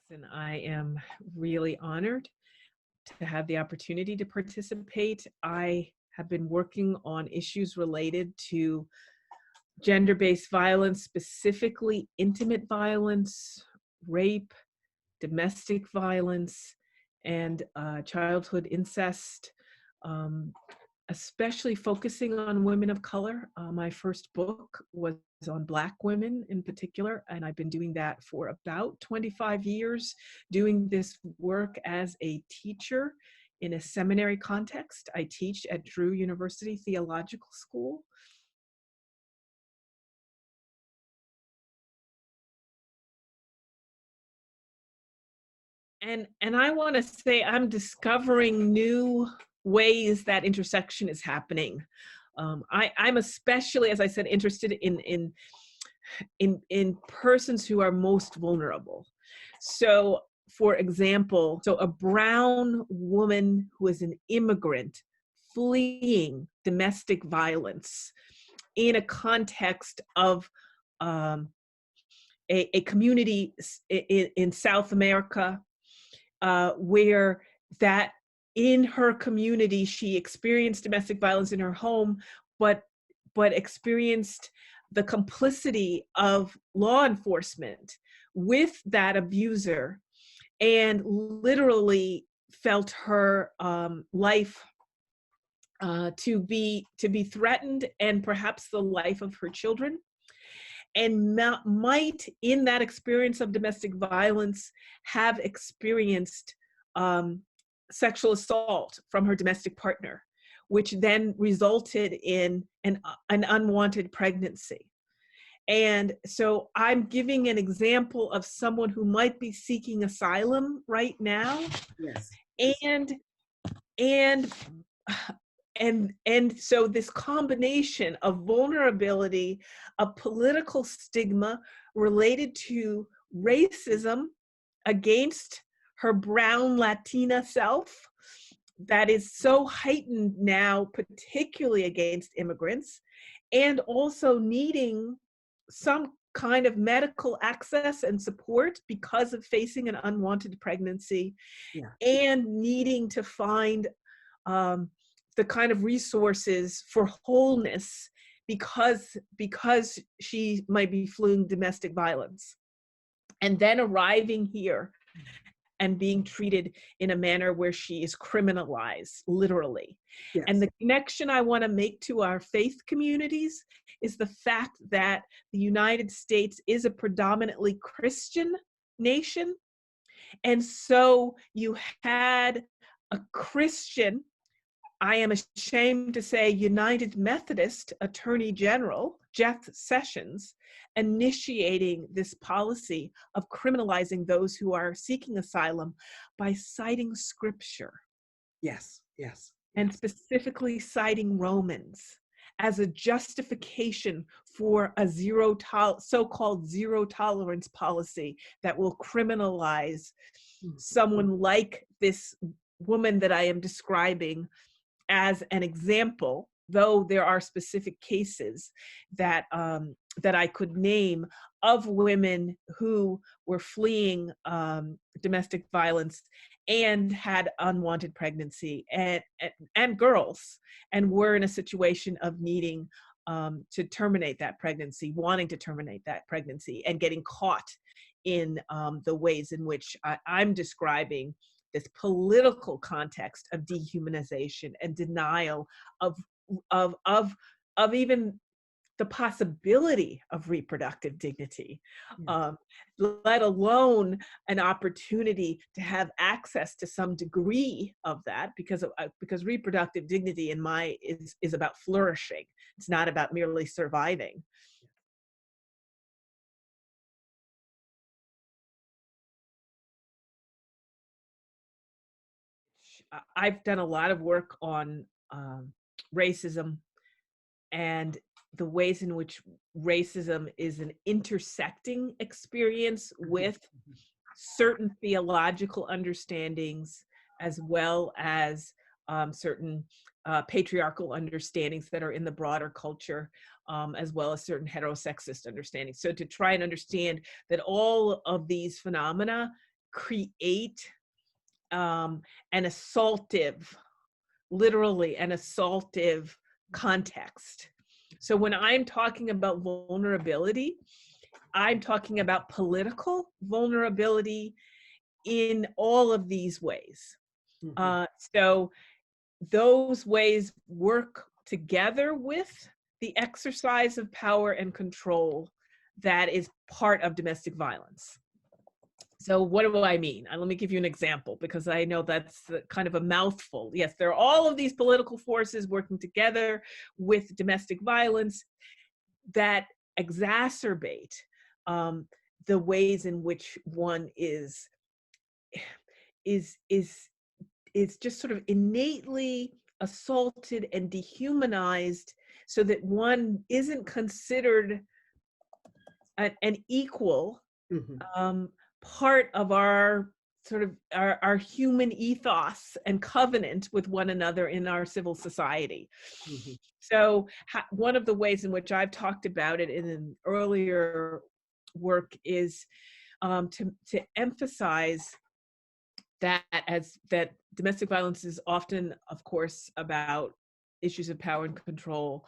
And I am really honored to have the opportunity to participate. I have been working on issues related to gender-based violence, specifically intimate violence, rape, domestic violence, and childhood incest. Um, Especially focusing on women of color. My first book was on Black women in particular, and I've been doing that for about 25 years, doing this work as a teacher in a seminary context. I teach at Drew University Theological School. And I want to say I'm discovering new ways that intersection is happening. I'm especially, as I said, interested in persons who are most vulnerable. So, for example, a brown woman who is an immigrant fleeing domestic violence in a context of a community in South America, where that in her community she experienced domestic violence in her home, but experienced the complicity of law enforcement with that abuser, and literally felt her life to be threatened, and perhaps the life of her children, and might in that experience of domestic violence have experienced sexual assault from her domestic partner, which then resulted in an unwanted pregnancy. And so I'm giving an example of someone who might be seeking asylum right now. Yes. And and and so this combination of vulnerability, a political stigma related to racism against her brown Latina self that is so heightened now, particularly against immigrants, and also needing some kind of medical access and support because of facing an unwanted pregnancy, Yeah. and needing to find the kind of resources for wholeness because she might be fleeing domestic violence, and then arriving here and being treated in a manner where she is criminalized, literally. Yes. And the connection I want to make to our faith communities is the fact that the United States is a predominantly Christian nation. And so you had a Christian, I am ashamed to say, United Methodist Attorney General, Jeff Sessions, initiating this policy of criminalizing those who are seeking asylum by citing scripture. Yes, yes. And specifically citing Romans as a justification for a so-called zero tolerance policy that will criminalize someone like this woman that I am describing as an example, though there are specific cases that that I could name of women who were fleeing domestic violence and had unwanted pregnancy, and girls, and were in a situation of needing to terminate that pregnancy, wanting to terminate that pregnancy, and getting caught in the ways in which I'm describing this political context of dehumanization and denial of even the possibility of reproductive dignity, let alone an opportunity to have access to some degree of that, because reproductive dignity is about flourishing. It's not about merely surviving. I've done a lot of work on racism and the ways in which racism is an intersecting experience with certain theological understandings, as well as certain patriarchal understandings that are in the broader culture, as well as certain heterosexist understandings. So to try and understand that all of these phenomena create an assaultive, literally an assaultive context. So when I'm talking about vulnerability, I'm talking about political vulnerability in all of these ways. Mhm. So those ways work together with the exercise of power and control that is part of domestic violence. So what do I mean? Let me give you an example, because I know that's kind of a mouthful. Yes, there are all of these political forces working together with domestic violence that exacerbate um, the ways in which one is is is just sort of innately assaulted and dehumanized, so that one isn't considered an equal Mhm. um, part of our sort of our human ethos and covenant with one another in our civil society. Mhm. So one of the ways in which I've talked about it in an earlier work is to emphasize that domestic violence is often, of course, about issues of power and control,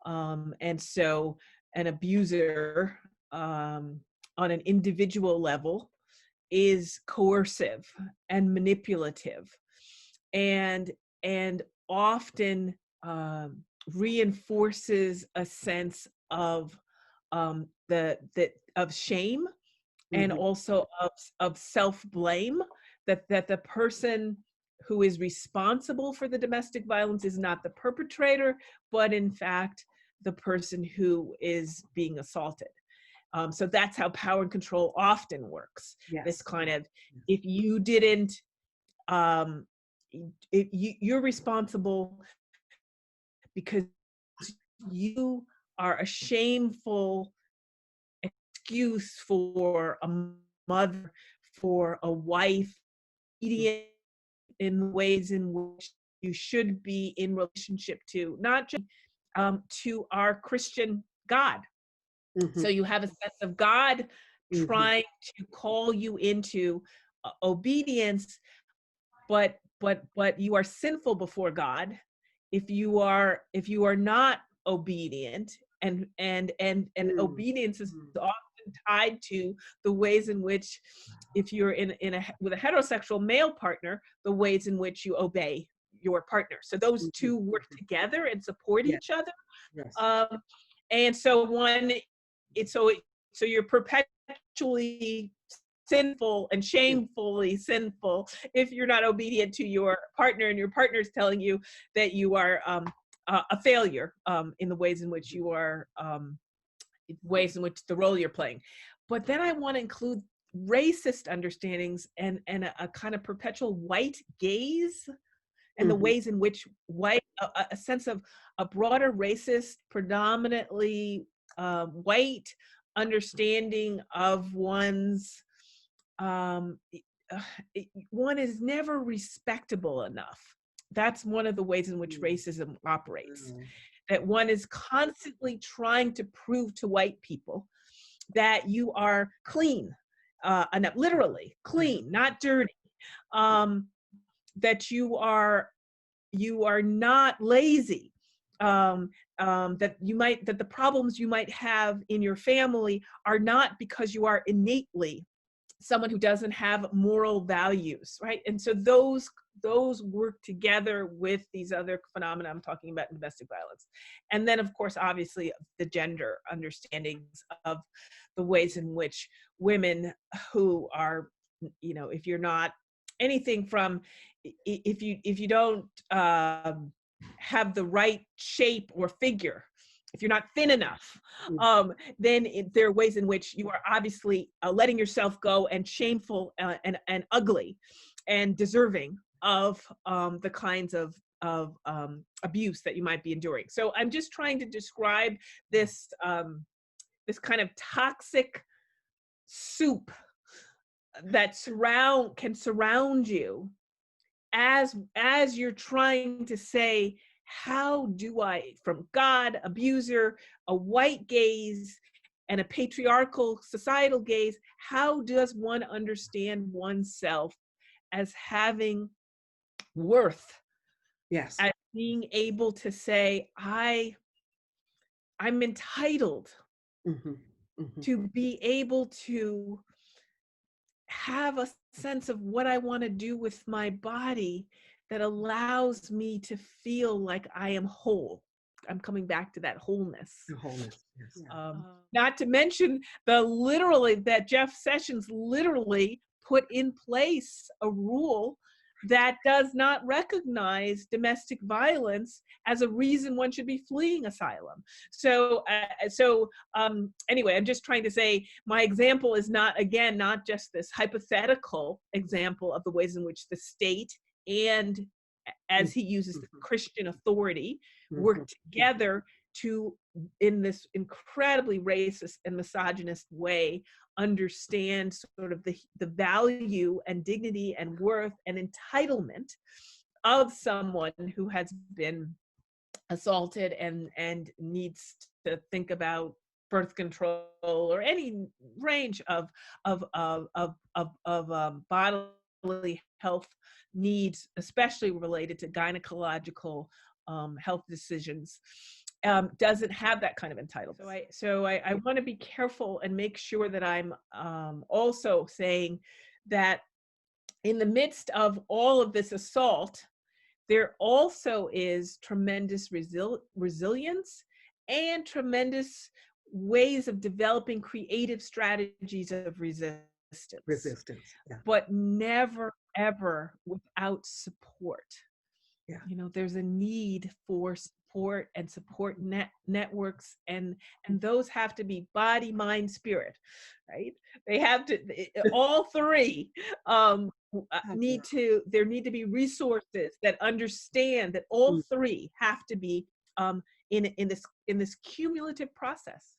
and so an abuser on an individual level is coercive and manipulative, and and often reinforces a sense of of shame, and Mhm. also of self-blame, that the person who is responsible for the domestic violence is not the perpetrator, but in fact the person who is being assaulted. So that's how power and control often works. This Yes. kind Yes. of, Yes. if you didn't, um, if you're responsible because you are a shameful excuse for a mother, for a wife, idiot in ways in which you should be in relationship to, not just to our Christian God. So Mhm. you have a sense of God Mhm. trying to call you into obedience, but you are sinful before God if you are not obedient, and Mm. obedience is Mm. often tied to the ways in which, if you're in a with a heterosexual male partner, the ways in which you obey your partner. So those Mhm. two work Mhm. together and support Yes. each other. Yes. um, and so so you're perpetually sinful and Yeah. shamefully sinful if you're not obedient to your partner, and your partner is telling you that you are a failure in the ways in which you are ways in which the role you're playing. But then I want to include racist understandings and a kind of perpetual white gaze, and the Mhm. ways in which a sense of a broader racist, predominantly white understanding of one's um, uh, one is never respectable enough. That's one of the ways in which Mm. racism operates. Mm. That one is constantly trying to prove to white people that you are clean, and literally Mhm. clean, not dirty. Um, that you are not lazy, um, that the problems you might have in your family are not because you are innately someone who doesn't have moral values, right? And so those work together with these other phenomena I'm talking about in domestic violence. And then, of course, obviously, the gender understandings of the ways in which women who are, if you're not anything from, if you don't have the right shape or figure, if you're not thin enough, Mm. then there are ways in which you are obviously letting yourself go, and shameful, and ugly and deserving of the kinds of abuse that you might be enduring. So I'm just trying to describe this this kind of toxic soup that can surround you as you're trying to say, how do I, from God, abuser, a white gaze, and a patriarchal societal gaze, how does one understand oneself as having worth, Yes. as being able to say, I'm entitled Mhm. Mhm. to be able to have a sense of what I want to do with my body that allows me to feel like I am whole. I'm coming back to that wholeness. The wholeness. Yes. Not to mention that Jeff Sessions literally put in place a rule that does not recognize domestic violence as a reason one should be fleeing asylum. So anyway, I'm just trying to say my example is not just this hypothetical example of the ways in which the state and, as he uses, the Christian authority work together to, in this incredibly racist and misogynist way, understand sort of the value and dignity and worth and entitlement of someone who has been assaulted and needs to think about birth control or any range of bodily health needs, especially related to gynecological health decisions, doesn't have that kind of entitlement. So I want to be careful and make sure that I'm also saying that in the midst of all of this assault, there also is tremendous resilience and tremendous ways of developing creative strategies of resistance. Yeah. But never, ever without support. Yeah. You know, there's a need for support and support networks, and those have to be body, mind, spirit, right? They have to, all three need to be resources that understand that all three have to be in this cumulative process.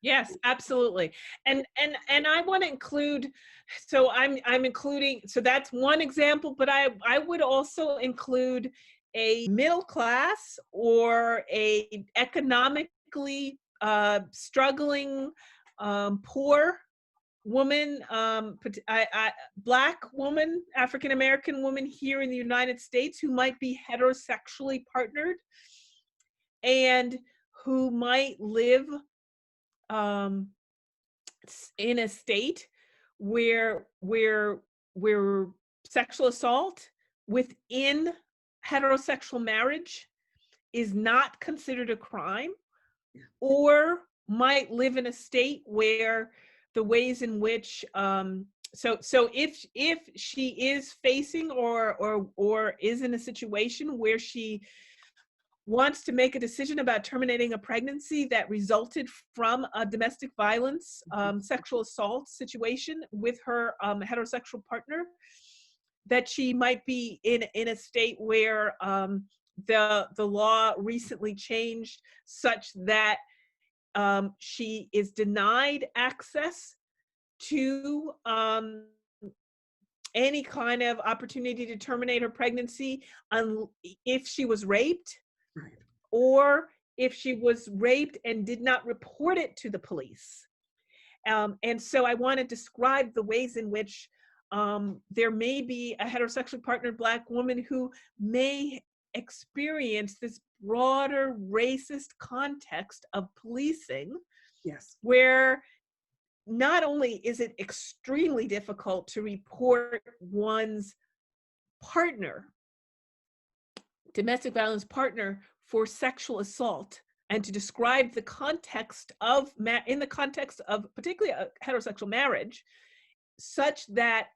Yes, absolutely. And I want to include, so I'm including, so that's one example, but I would also include a middle class or a economically struggling poor woman, Black woman, African American woman here in the United States who might be heterosexually partnered and who might live in a state where sexual assault within heterosexual marriage is not considered a crime, or might live in a state where the ways in which so if she is facing or is in a situation where she wants to make a decision about terminating a pregnancy that resulted from a domestic violence, sexual assault situation with her heterosexual partner, that she might be in a state where the law recently changed such that she is denied access to any kind of opportunity to terminate her pregnancy if she was raped. Right. Or if she was raped and did not report it to the police. And so I want to describe the ways in which there may be a heterosexually partnered Black woman who may experience this broader racist context of policing. Yes. Where not only is it extremely difficult to report one's partner, domestic violence partner, for sexual assault, and to describe the context of in the context of particularly a heterosexual marriage, such that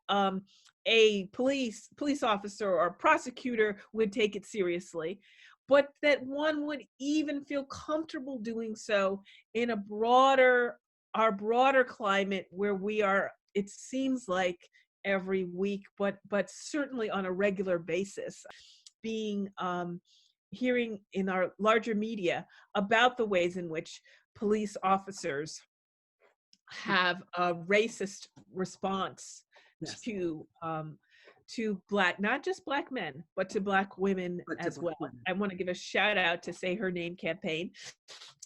a police officer or prosecutor would take it seriously, but that one would even feel comfortable doing so in our broader climate where we are, it seems like every week, but certainly on a regular basis, being hearing in our larger media about the ways in which police officers have a racist response to to Black, not just Black men, but to Black women But to as Black well. women. I want to give a shout out to Say Her Name campaign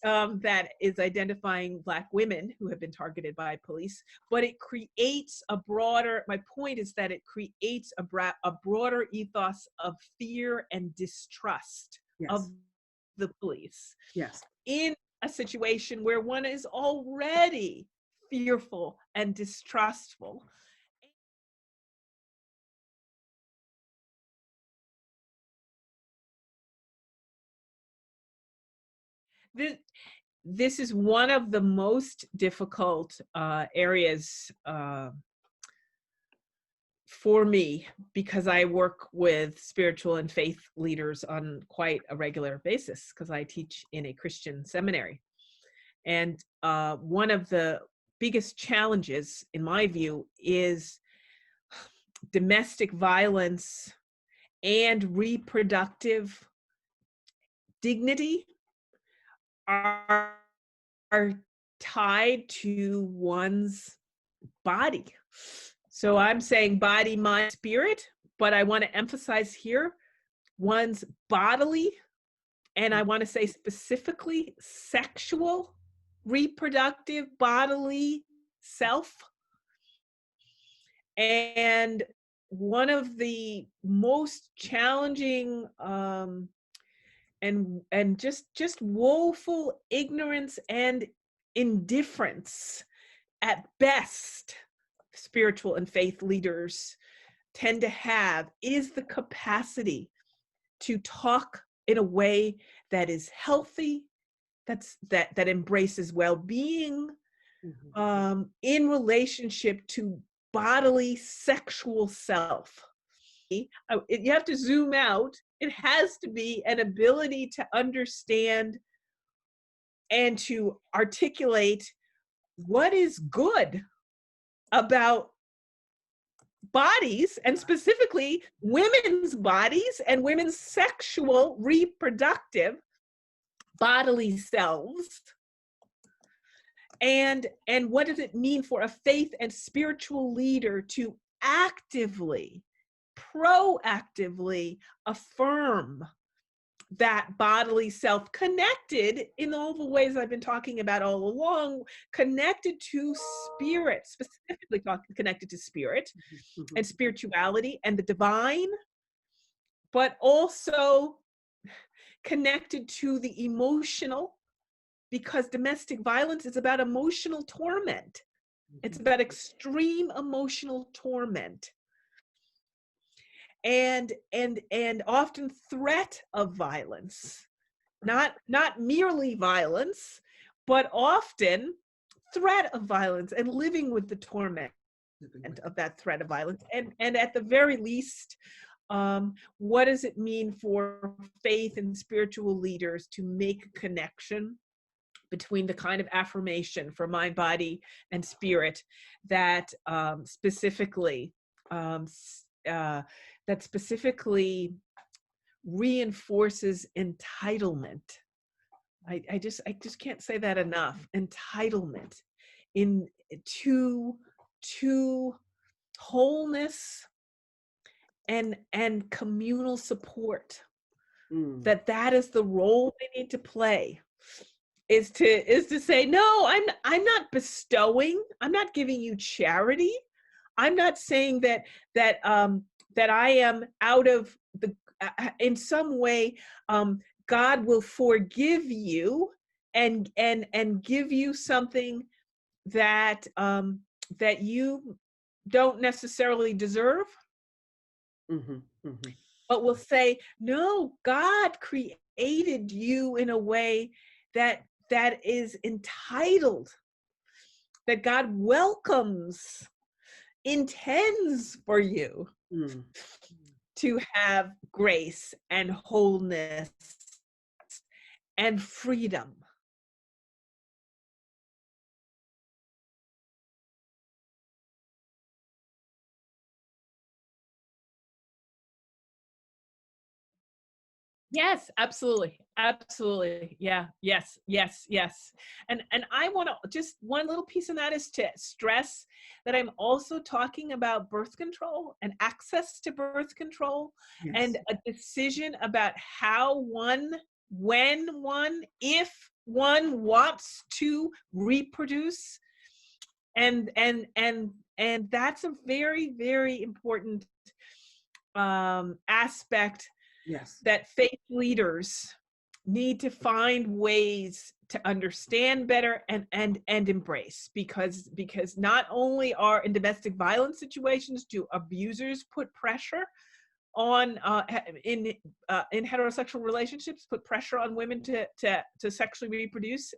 that is identifying Black women who have been targeted by police, but it creates a broader, my point is that it creates a broader ethos of fear and distrust Yes. of the police Yes. in a situation where one is already fearful and distrustful. This is one of the most difficult areas for me, because I work with spiritual and faith leaders on quite a regular basis, because I teach in a Christian seminary. And one of the biggest challenges, in my view, is domestic violence and reproductive dignity are tied to one's body. So I'm saying body, mind, spirit, but I want to emphasize here one's bodily, and I want to say specifically sexual, reproductive, bodily self. And one of the most challenging and just woeful ignorance and indifference at best spiritual and faith leaders tend to have is the capacity to talk in a way that is healthy, that embraces well-being, in relationship to bodily sexual self. You have to zoom out. It has to be an ability to understand and to articulate what is good about bodies, and specifically women's bodies and women's sexual reproductive bodily selves. And what does it mean for a faith and spiritual leader to actively, proactively affirm that bodily self, connected in all the ways I've been talking about all along, connected to spirit, specifically connected to spirit and spirituality and the divine, but also connected to the emotional, because domestic violence is about emotional torment. It's about extreme emotional torment. And often threat of violence, not merely violence, but often threat of violence and living with the torment of that threat of violence. And at the very least, what does it mean for faith and spiritual leaders to make a connection between the kind of affirmation for mind, body, and spirit that specifically reinforces entitlement. I just can't say that enough. Entitlement to wholeness and communal support. That is the role they need to play. Is to say, no, I'm not bestowing. I'm not giving you charity. I'm not saying that I am out of the in some way God will forgive you and give you something that that you don't necessarily deserve. But will say, no, God created you in a way that is entitled, that God welcomes, intends for you to have grace and wholeness and freedom. Yes, absolutely. Absolutely. Yeah. Yes. Yes. Yes. And I want to just one little piece of that is to stress that I'm also talking about birth control and access to birth control Yes. and a decision about how one, when one, if one wants to reproduce. And that's a very, very important aspect Yes. that faith leaders need to find ways to understand better and embrace, because not only are in domestic violence situations do abusers put pressure on in heterosexual relationships, put pressure on women to sexually reproduce,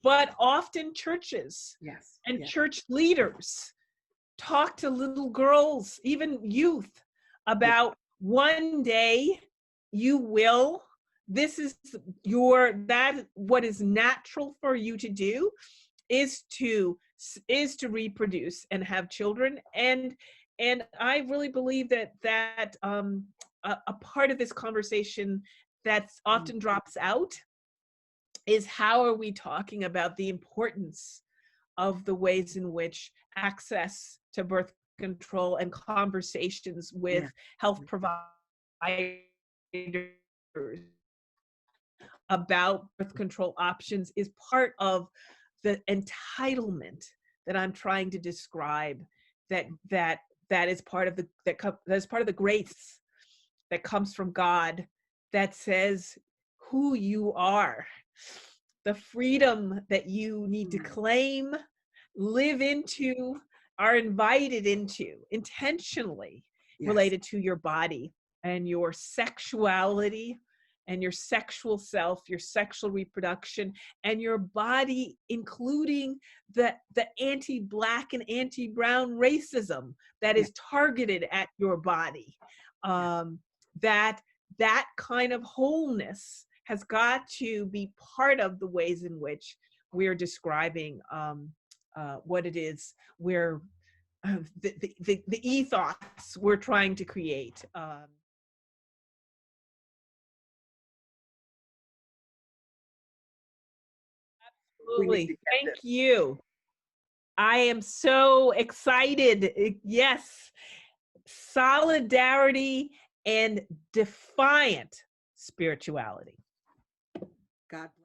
but often churches Yes. and Yes. church leaders talk to little girls, even youth, Yes. about one day you will, this is that what is natural for you to do is to reproduce and have children. And I really believe that a part of this conversation that's Mm. often drops out is how are we talking about the importance of the ways in which access to birth control and conversations with Yeah. health providers about birth control options is part of the entitlement that I'm trying to describe, that is part of that is part of the grace that comes from God, that says who you are, the freedom that you need to Mm. claim, live into, are invited into intentionally, Yes. related to your body and your sexuality and your sexual self, your sexual reproduction, and your body, including the anti-Black and anti-brown racism that Yes. is targeted at your body. Yes. That kind of wholeness has got to be part of the ways in which we're describing what it is we're the ethos we're trying to create. We need to Absolutely. get Thank this. you. I am so excited. Yes. Solidarity and defiant spirituality. God bless.